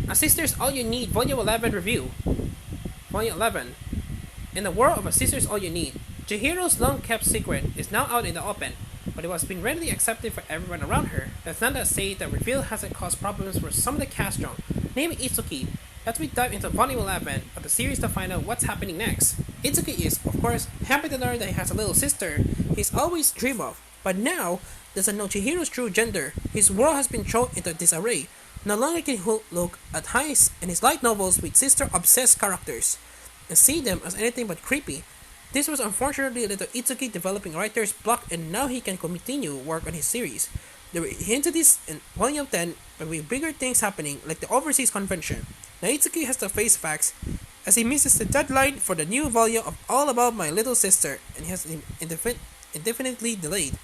A Sister's All You Need Volume 11 Review. Volume 11. In the world of A Sister's All You Need, Chihiro's long-kept secret is now out in the open, but it was being readily accepted for everyone around her. That's not to say the reveal hasn't caused problems for some of the cast strong, namely Itsuki. As we dive into Volume 11 of the series to find out what's happening next. Itsuki is, of course, happy to learn that he has a little sister he's always dreamed of, but now doesn't know Chihiro's true gender. His world has been thrown into disarray. No longer can he look at Heist and his light novels with sister-obsessed characters and see them as anything but creepy. This was unfortunately led to Itsuki developing writer's block, and now he can continue work on his series. They were hinted this in Volume 10, but with bigger things happening like the overseas convention. Now Itsuki has to face facts as he misses the deadline for the new volume of All About My Little Sister and has indefinitely delayed.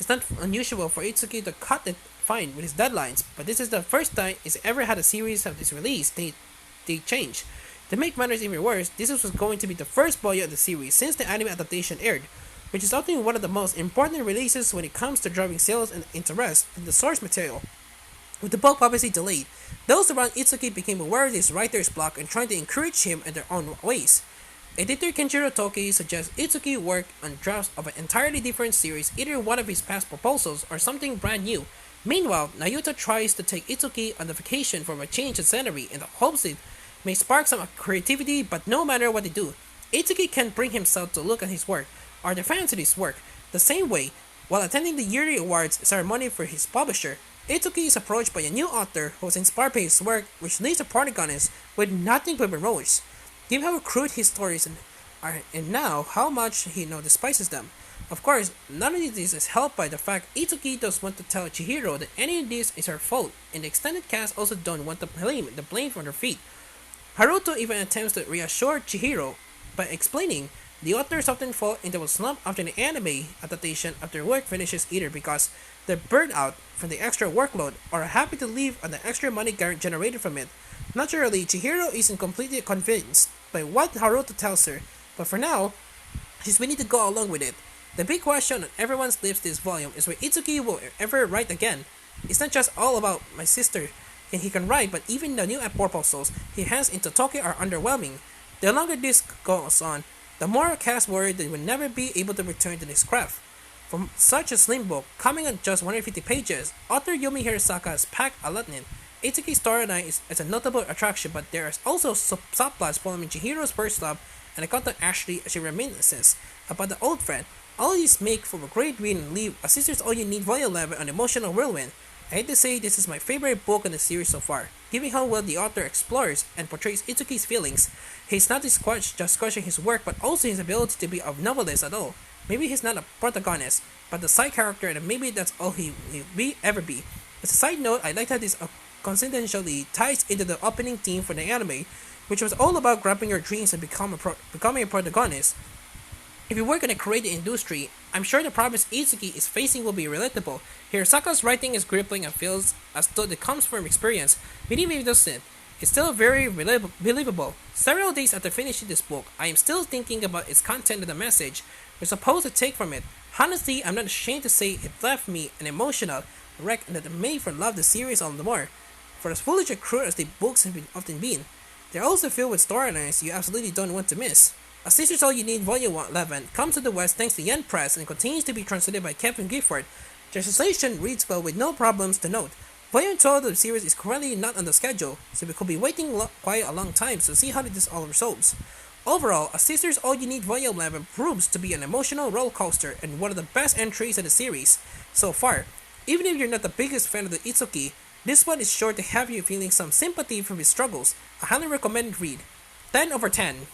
It's not unusual for Itsuki to cut it fine with his deadlines, but this is the first time he's ever had a series of this release date change. To make matters even worse, this was going to be the first volume of the series since the anime adaptation aired, which is often one of the most important releases when it comes to driving sales and interest in the source material. With the book publicity delayed, those around Itsuki became aware of this writer's block and tried to encourage him in their own ways. Editor Kenjiro Toki suggests Itsuki work on drafts of an entirely different series, either one of his past proposals or something brand new. Meanwhile, Nayuta tries to take Itsuki on a vacation from a change in scenery in the hopes it may spark some creativity, but no matter what they do, Itsuki can't bring himself to look at his work or the fans of his work the same way. While attending the yearly awards ceremony for his publisher, Itsuki is approached by a new author who was inspired by his work, which leaves the protagonist with nothing but remorse. Given how crude his stories are, and now how much he now despises them. Of course, none of this is helped by the fact Itsuki does want to tell Chihiro that any of this is her fault, and the extended cast also don't want to blame from their feet. Haruto even attempts to reassure Chihiro by explaining the authors often fall into a slump after the anime adaptation after work finishes, either because they're burned out from the extra workload or are happy to leave on the extra money generated from it. Naturally, Chihiro isn't completely convinced by what Haruto tells her, but for now, she's willing to go along with it. The big question on everyone's lips this volume is whether Itsuki will ever write again. It's not just all about my sister, and he can write, but even the new proposals he has into Tokyo are underwhelming. The longer this goes on, the more cast worry they will never be able to return to this craft. From such a slim book, coming on just 150 pages, author Yumi Hirasaka has packed a lot in. Itsuki's storyline is a notable attraction, but there is also subplots following Chihiro's first love and account of Ashley as she reminisces about the old friend. All of these make for a great read and leave A Sister's All You Need Volume 11 an emotional whirlwind. I hate to say this is my favorite book in the series so far. Given how well the author explores and portrays Itsuki's feelings, he's not just crushing his work but also his ability to be a novelist at all. Maybe he's not a protagonist, but the side character, and maybe that's all he will ever be. As a side note, I like how this coincidentally ties into the opening theme for the anime, which was all about grabbing your dreams and becoming a protagonist. If you work in a creative industry, I'm sure the problems Itsuki is facing will be relatable. Hirasaka's writing is gripping and feels as though it comes from experience, but even if it doesn't, it's still very believable. Several days after finishing this book, I am still thinking about its content and the message we're supposed to take from it. Honestly, I'm not ashamed to say it left me an emotional wreck and that it made for love the series all the more. For as foolish and cruel as the books have often been, they're also filled with storylines you absolutely don't want to miss. A Sister's All You Need Volume 11 comes to the West thanks to Yen Press and continues to be translated by Kevin Gifford. The translation reads well with no problems to note. Volume 12 of the series is currently not on the schedule, so we could be waiting quite a long time to see how this all resolves. Overall, A Sister's All You Need Volume 11 proves to be an emotional roller coaster and one of the best entries in the series so far. Even if you're not the biggest fan of the Itsuki, this one is sure to have you feeling some sympathy for his struggles. A highly recommended read. 10 over 10.